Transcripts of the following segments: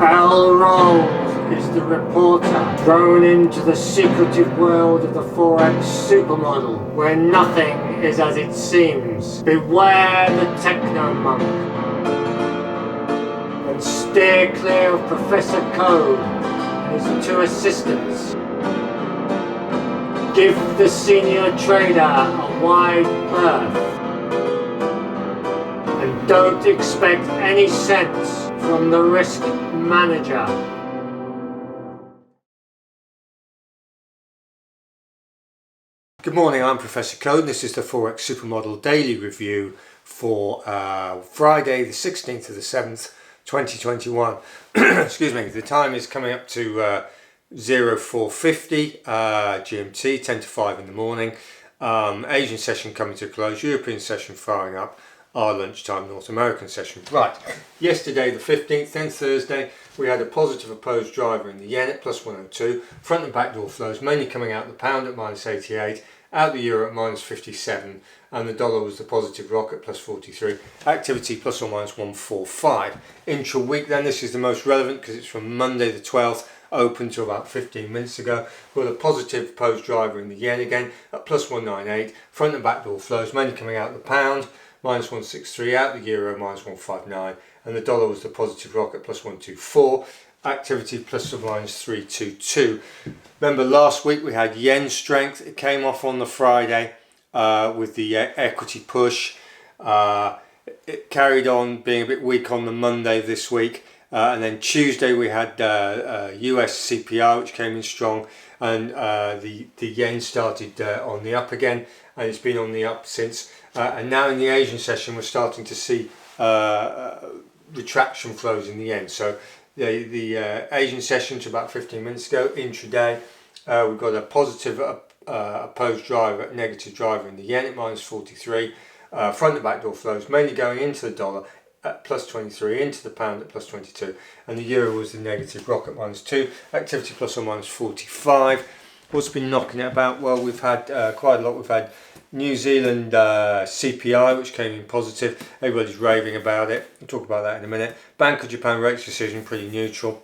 Bell rolls is the reporter thrown into the secretive world of the Forex Super Model, where nothing is as it seems. Beware the techno monk, and steer clear of Professor Code and his two assistants. Give the senior trader a wide berth, and don't expect any sense from the risk manager. Good morning, I'm Professor Code and this is the Forex Super Model Daily Review for Friday the 16th of the 7th 2021. Excuse me, the time is coming up to 0450 GMT, 10 to 5 in the morning. Asian session coming to a close, European session firing up, our lunchtime North American session. Right, yesterday the 15th, then Thursday, we had a positive opposed driver in the yen at plus 102, front and back door flows mainly coming out the pound at minus 88, out the euro at minus 57, and the dollar was the positive rock at plus 43, activity plus or minus 145. Intra-week then, this is the most relevant because it's from Monday the 12th, open to about 15 minutes ago, with a positive opposed driver in the yen again at plus 198, front and back door flows mainly coming out the pound, minus 163, out the euro minus 159, and the dollar was the positive rock at plus 124, activity plus or minus 322. Remember last week we had yen strength, it came off on the Friday with the equity push. It carried on being a bit weak on the Monday this week, and then Tuesday we had US CPI which came in strong, and the yen started on the up again, and it's been on the up since. And now in the Asian session we're starting to see retraction flows in the yen. So the Asian session to about 15 minutes ago, intraday, we've got a positive opposed driver, negative driver in the yen at minus 43, front and back door flows mainly going into the dollar at plus 23, into the pound at plus 22, and the euro was the negative rock at minus 2, activity plus or minus 45. What's been knocking it about? Well, we've had quite a lot. We've had New Zealand CPI which came in positive, everybody's raving about it, we'll talk about that in a minute. Bank of Japan rates decision pretty neutral.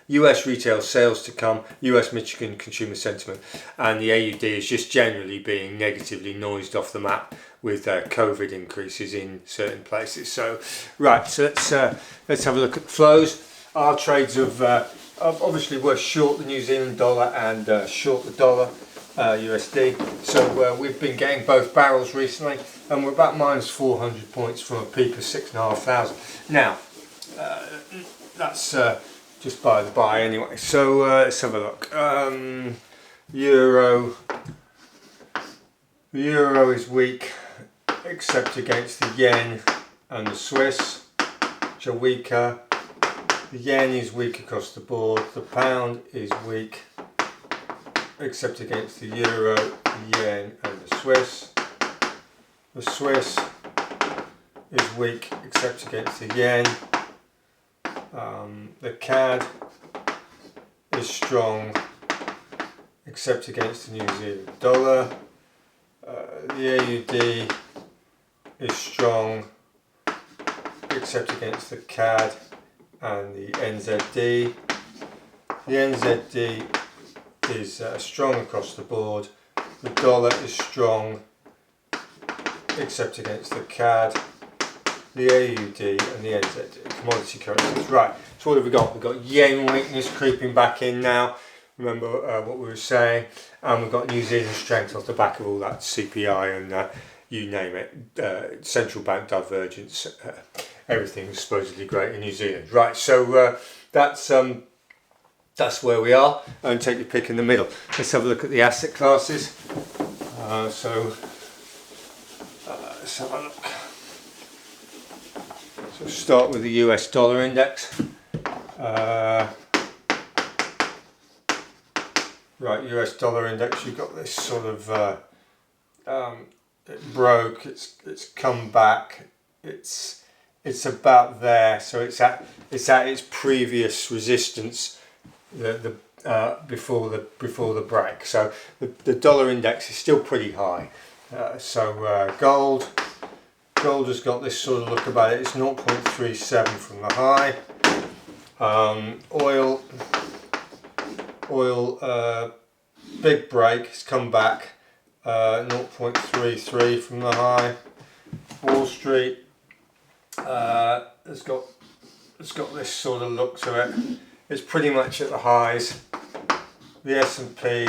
US retail sales to come, US Michigan consumer sentiment, and the AUD is just generally being negatively noised off the map with COVID increases in certain places. So right, so let's have a look at the flows. Our trades have obviously we're short the New Zealand dollar and short the dollar USD, so we've been getting both barrels recently, and we're about minus 400 points from a peak of 6,500. Now that's just by the by anyway. So let's have a look. The euro is weak except against the yen and the Swiss, which are weaker. The yen is weak across the board. The pound is weak except against the euro, the yen and the Swiss. The Swiss is weak except against the yen. The CAD is strong except against the New Zealand dollar. The AUD is strong except against the CAD and the NZD. The NZD is strong across the board. The dollar is strong except against the CAD, the AUD and the NZD, commodity currencies. Right, so what have we got? We've got yen weakness creeping back in now, remember what we were saying, and we've got New Zealand strength off the back of all that CPI and you name it, central bank divergence, everything's supposedly great in New Zealand. Right, so that's where we are, and take your pick in the middle. Let's have a look at the asset classes. Let's have a look. So start with the US dollar index. Right, US dollar index, you've got this sort of it broke, it's come back, it's about there, so it's at its previous resistance before the break. So the dollar index is still pretty high. Gold has got this sort of look about it. It's 0.37 from the high. Oil, big break, it's come back 0.33 from the high. Wall Street it's got this sort of look to it. It's pretty much at the highs. The S&P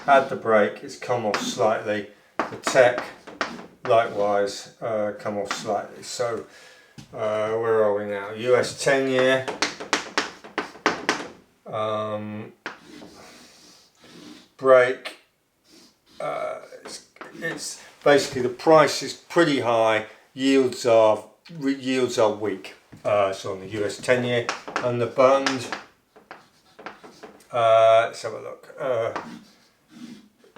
had the break, it's come off slightly. The tech likewise come off slightly. So where are we now? US 10 year break. It's basically the price is pretty high, yields are weak. So on the US 10 year and the bond, let's have a look.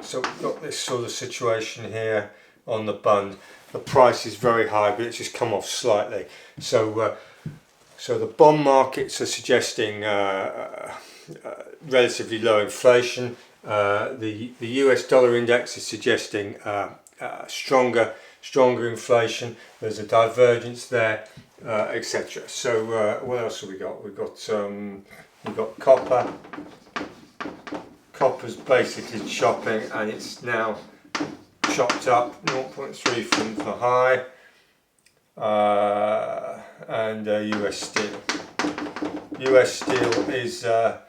So we've got this sort of situation here on the bond. The price is very high, but it's just come off slightly. So so the bond markets are suggesting relatively low inflation. The US dollar index is suggesting stronger inflation. There's a divergence there, etc. So what else have we got? We've got copper. Copper's basically chopping, and it's now chopped up 0.3 from the high. And US steel. US steel is at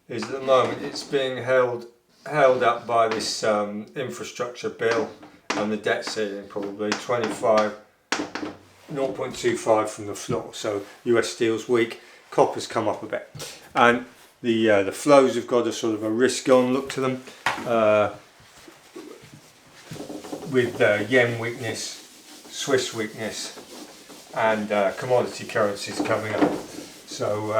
the moment, it's being held up by this infrastructure bill and the debt ceiling, probably 0.25 from the floor. So US steel's weak, copper's come up a bit, and the flows have got a sort of a risk on look to them, with yen weakness, Swiss weakness, and commodity currencies coming up. So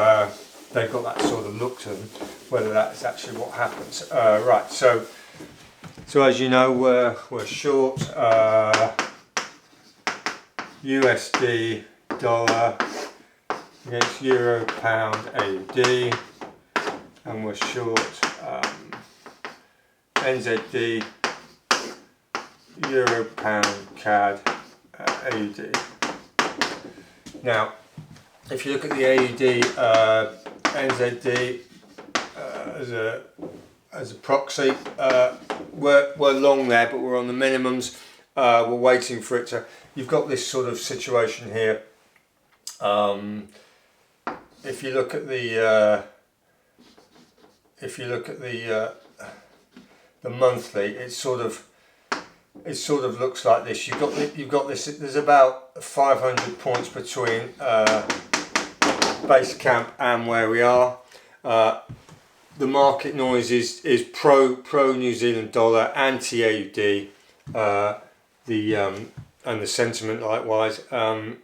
they've got that sort of look to them. Whether that's actually what happens. Right. So as you know, we're short USD dollar against Euro, Pound, AUD, and we're short NZD, Euro, Pound, CAD, AUD. Now, if you look at the AUD, NZD as a proxy, we're long there, but we're on the minimums. We're waiting for it to. You've got this sort of situation here. If you look at the monthly, it sort of looks like this. You've got this. There's about 500 points between base camp and where we are. The market noise is pro New Zealand dollar, anti AUD, and the sentiment likewise.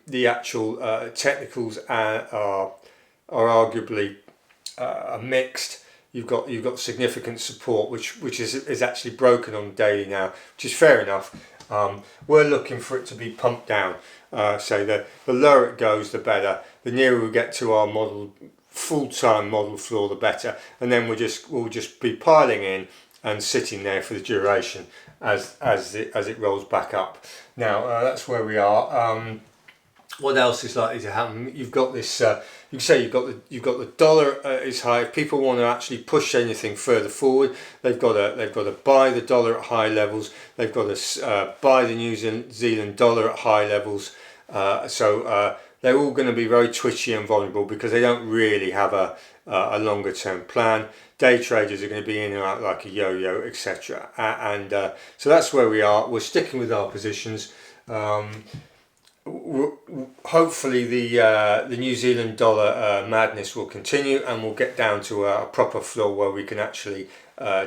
The actual technicals are arguably mixed. You've got significant support, which is actually broken on the daily now, which is fair enough. We're looking for it to be pumped down. So the lower it goes, the better. The nearer we get to our model, full-time model floor, the better. And then we'll just be piling in and sitting there for the duration as it rolls back up. Now that's where we are. What else is likely to happen? You've got this. You can say you've got the dollar is high. If people want to actually push anything further forward, they've got to buy the dollar at high levels. They've got to buy the New Zealand dollar at high levels. So they're all going to be very twitchy and vulnerable because they don't really have a longer term plan. Day traders are going to be in and out like a yo-yo, etc. And so that's where we are. We're sticking with our positions. Hopefully the New Zealand dollar madness will continue, and we'll get down to a proper floor where we can actually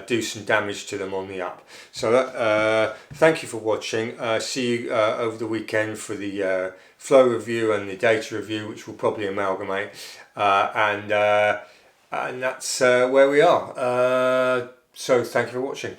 do some damage to them on the up. So thank you for watching. See you over the weekend for the flow review and the data review, which will probably amalgamate, and that's where we are. So thank you for watching.